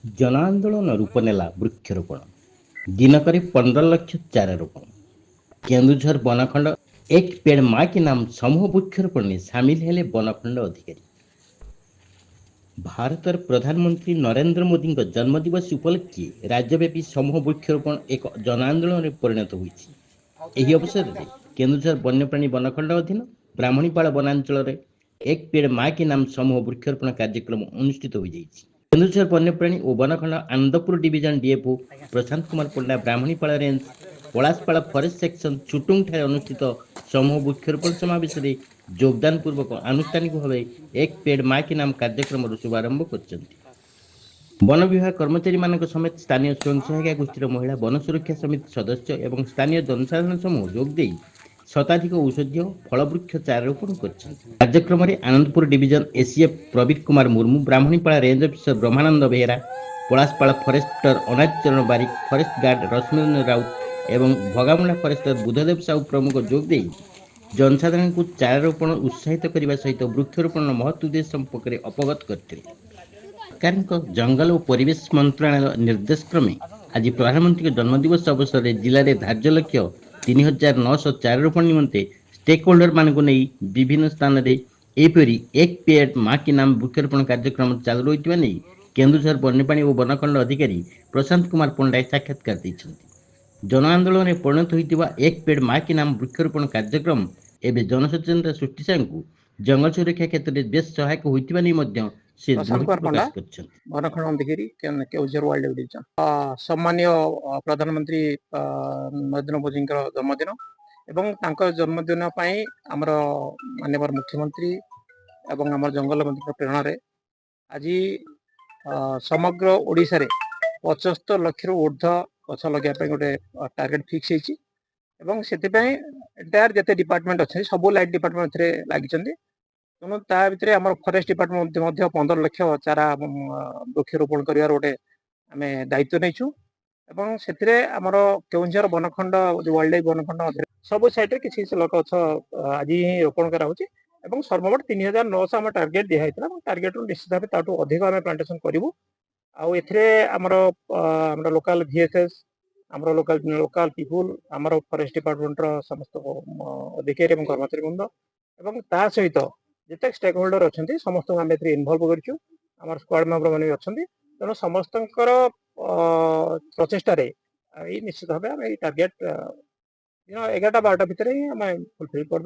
जन आंदोलन रूप नेला वृक्षरोपण दिनक 15 लाख चारा रोपण। केन्दुझर बनखंड एक पेड़ माँ के नाम समूह वृक्षरोपण में सामिल हेले बनखंड अधिकारी। भारतर प्रधानमंत्री नरेंद्र मोदी जन्मदिवस उपलक्षे राज्यव्यापी समूह वृक्षरोपण एक जन आंदोलन में परिणत होती। अवसर में केन्दुझर वन्यप्राणी बनखंड अधीन ब्राह्मणीपाल वनांचल एक पेड़ माँ के नाम समूह वृक्षरोपण कार्यक्रम अनुष्ठित हो जाइए। केन्दुझर वन्यप्राणी और बनखंड आनंदपुर डिविजन डीएफओ प्रशांत कुमार पंडा ब्राह्मणीपाल रेंज पलाशपाल फरेस्ट सेक्शन छुटुंग ठारे अनुष्ठित समूह वृक्षरोपण समावेश में योगदान पूर्वक आनुष्ठानिक भाव एक पेड़ माँ के नाम कार्यक्रम शुभारंभ कर वन विभाग कर्मचारी मान समेत स्थानीय स्वयं सहायिका गोष्ठी महिला वन सुरक्षा समिति सदस्य और स्थानीय जनसाधारण समूह जोगदे शताधिक औषधीय फलवृक्ष चारा रोपण कर कार्यक्रम में Anandapur division ACF Prabir Kumar Murmu Brahmanipada range officer Brahmananda Behera Palashpal forester Anaj Charan Barik forest guard Rashmiranjan Rout एवं भगामुंडा फरेस्टर बुधदेव साहू प्रमुख जोगदे जनसाधारण को चारा रोपण उत्साहित करने सहित वृक्षरोपण महत्व उद्देश्य संपर्क में अवगत करते। सरकार जंगल और परिवेश मंत्रालय निर्देश क्रमे आज प्रधानमंत्री जन्मदिवस अवसर में जिले में धार्य लक्ष्य 3900 चारा रोपण निमंते स्टेक होल्डर मानक नहीं विभिन्न स्थान में एपरी एक पेड़ माँ के नाम वृक्षरोपण कार्यक्रम चालू रही नहीं केन्दुझर वन्यप्राणी और बनखंड अधिकारी प्रशांत कुमार पंडा साक्षात्कार देते। जन आंदोलन में परिणत होता एक पेड़ माँ के नाम वृक्षरोपण कार्यक्रम एवं जनसचेतनता सृष्टि जंगल सुरक्षा क्षेत्र में बेस सहायक होता से प्रकाश कर बनखंड अधिकारी केउझर वाइल्ड डिविजन सम्मान्य प्रधानमंत्री नरेंद्र मोदी जन्मदिन एवं तांकर जन्मदिन आमर माननीय मुख्यमंत्री एवं आमर जंगल मंत्री प्रेरणा आज समग्र ओडिशा रे 75 लाख ऊर्ध्व गछ लगे गोटे टार्गेट फिक्स होती एंटायर जिते डिपार्टमेंट अच्छे सब लाइट डिपार्टमेंट लगी तेणु ता भितर आम फरेस्ट डिपार्टमेंट 15 लाख चारा वृक्षरोपण कर गोटे आम दायित्व नहीं से आमर केउझर बनखंड वाइल्ड लाइफ बनखंड सब साइड किसी गछ आज ही रोपण कराऊँच सर्वमोट 3900 आम टार्गेट दिखाई टार्गेट निश्चित भाव अधिक आम प्लांटेसन करूँ आमर लोकल VSS आमर लोकल पीपुल आमर फरेस्ट डिपार्टमेंट समस्त अधिकारी और कर्मचारी वृंद और ता सहित जिते स्टेक होल्डर अच्छा समस्त आम इनवल्व कर स्क्वाड मेंबर मैंने अच्छा तेणु समस्त प्रचेषा निश्चित भाव टार्गेट 11टा 12टा भितर फुलफिल करदे।